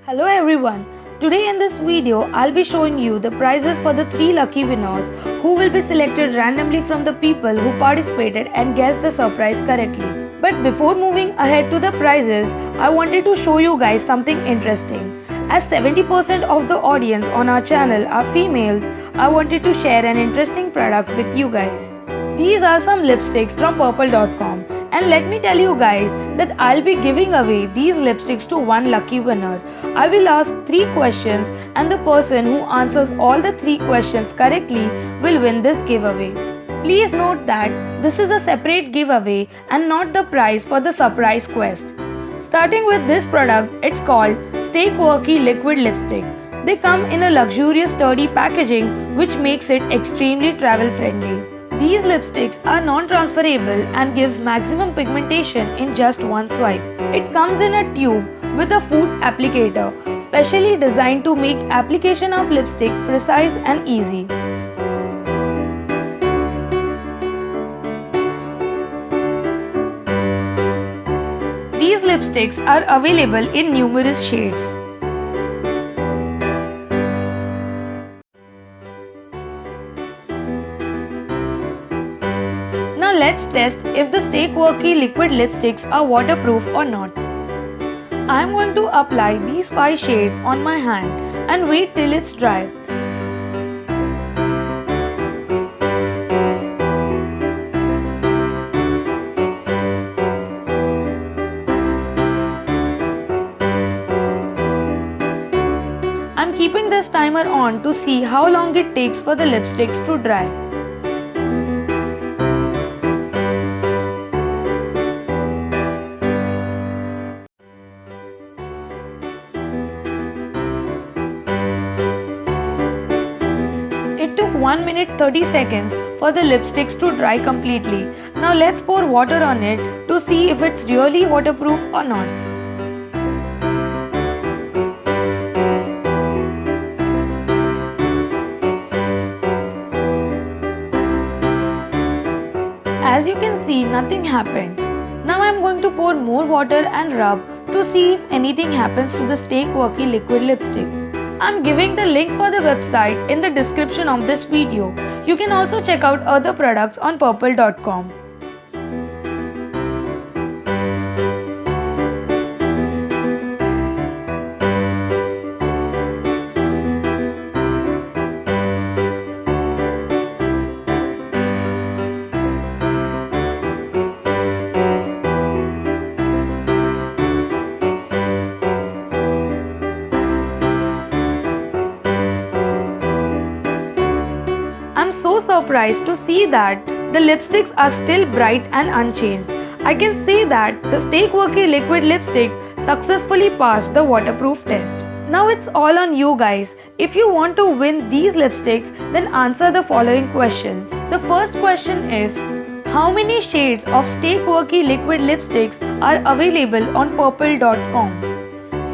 Hello everyone. Today in this video, I'll be showing you the prizes for the 3 lucky winners who will be selected randomly from the people who participated and guessed the surprise correctly. But before moving ahead to the prizes, I wanted to show you guys something interesting. As 70% of the audience on our channel are females, I wanted to share an interesting product with you guys. These are some lipsticks from purple.com. And let me tell you guys that I'll be giving away these lipsticks to one lucky winner. I will ask 3 questions and the person who answers all the 3 questions correctly will win this giveaway. Please note that this is a separate giveaway and not the prize for the surprise quest. Starting with this product, it's called Stay Quirky Liquid Lipstick. They come in a luxurious sturdy packaging which makes it extremely travel friendly. These lipsticks are non-transferable and gives maximum pigmentation in just one swipe. It comes in a tube with a foot applicator, specially designed to make application of lipstick precise and easy. These lipsticks are available in numerous shades. Now let's test if the Stay Quirky liquid lipsticks are waterproof or not. I am going to apply these 5 shades on my hand and wait till it's dry. I am keeping this timer on to see how long it takes for the lipsticks to dry. It took 1 minute 30 seconds for the lipsticks to dry completely. Now let's pour water on it to see if it's really waterproof or not. As you can see, nothing happened. Now I am going to pour more water and rub to see if anything happens to the Stay Quirky liquid lipstick. I am giving the link for the website in the description of this video. You can also check out other products on purple.com. I'm so surprised to see that the lipsticks are still bright and unchanged. I can say that the Stay Quirky liquid lipstick successfully passed the waterproof test. Now it's all on you guys. If you want to win these lipsticks, then answer the following questions. The first question is, how many shades of Stay Quirky liquid lipsticks are available on purple.com?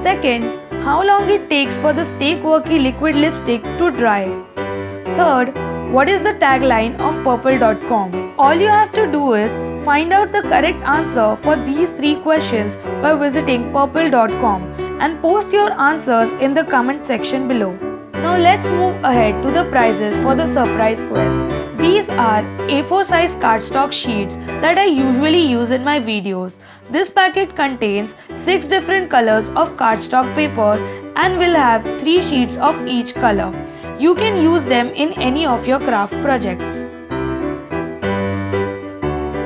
Second, how long it takes for the Stay Quirky liquid lipstick to dry? Third, what is the tagline of purple.com? All you have to do is find out the correct answer for these 3 questions by visiting purple.com and post your answers in the comment section below. Now let's move ahead to the prizes for the surprise quest. These are A4 size cardstock sheets that I usually use in my videos. This packet contains 6 different colors of cardstock paper and will have 3 sheets of each color. You can use them in any of your craft projects.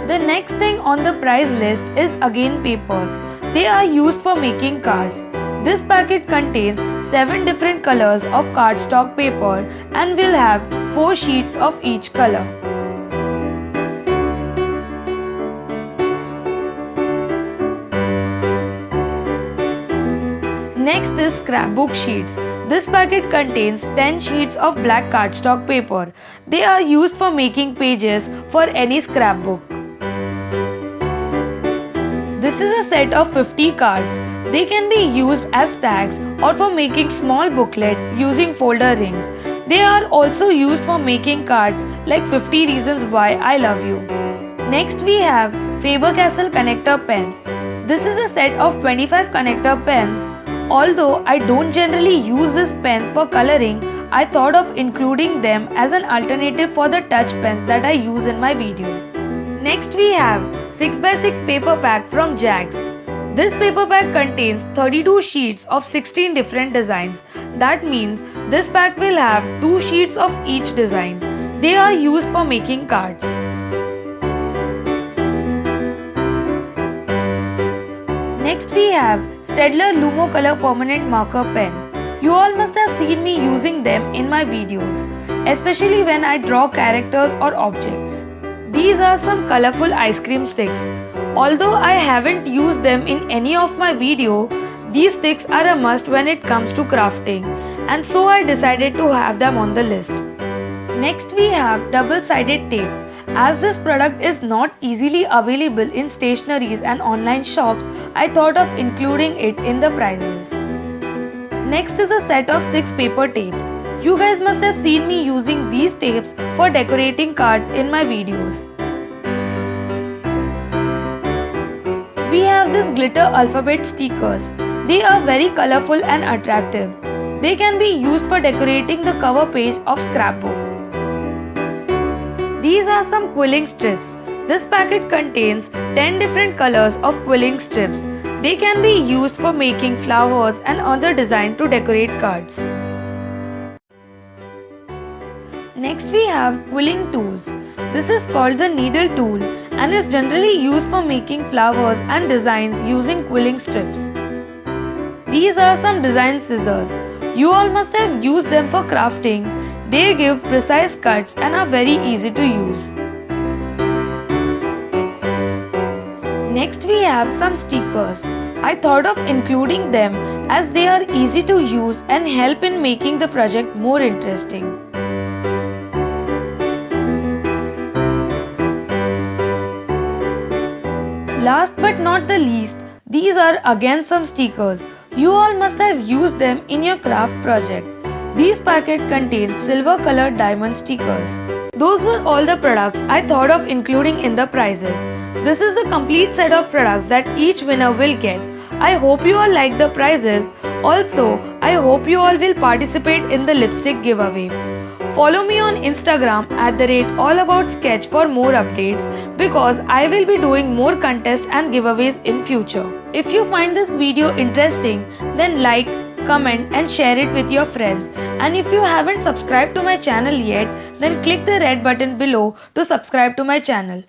The next thing on the prize list is again papers. They are used for making cards. This packet contains 7 different colors of cardstock paper and will have 4 sheets of each color. Next is Scrapbook Sheets. This packet contains 10 sheets of black cardstock paper. They are used for making pages for any scrapbook. This is a set of 50 cards. They can be used as tags or for making small booklets using folder rings. They are also used for making cards like 50 Reasons Why I Love You. Next we have Faber-Castell connector pens. This is a set of 25 connector pens Although I don't generally use these pens for coloring, I thought of including them as an alternative for the touch pens that I use in my videos. Next we have 6x6 paper pack from Jags. This paper pack contains 32 sheets of 16 different designs. That means this pack will have 2 sheets of each design. They are used for making cards. Next we have Staedtler Lumo Color Permanent Marker Pen. You all must have seen me using them in my videos, especially when I draw characters or objects. These are some colorful ice cream sticks. Although I haven't used them in any of my videos, these sticks are a must when it comes to crafting, and so I decided to have them on the list. Next we have double-sided tape. As this product is not easily available in stationeries and online shops, I thought of including it in the prices. Next is a set of 6 paper tapes. You guys must have seen me using these tapes for decorating cards in my videos. We have these glitter alphabet stickers. They are very colorful and attractive. They can be used for decorating the cover page of Scrapbook. These are some quilling strips. This packet contains 10 different colors of quilling strips. They can be used for making flowers and other designs to decorate cards. Next we have quilling tools. This is called the needle tool and is generally used for making flowers and designs using quilling strips. These are some design scissors. You all must have used them for crafting. They give precise cuts and are very easy to use. Next we have some stickers. I thought of including them as they are easy to use and help in making the project more interesting. Last but not the least, these are again some stickers. You all must have used them in your craft project. These packets contain silver colored diamond stickers. Those were all the products I thought of including in the prizes. This is the complete set of products that each winner will get. I hope you all like the prizes. Also, I hope you all will participate in the lipstick giveaway. Follow me on Instagram @allaboutsketch for more updates because I will be doing more contests and giveaways in future. If you find this video interesting, then like, comment and share it with your friends. And if you haven't subscribed to my channel yet, then click the red button below to subscribe to my channel.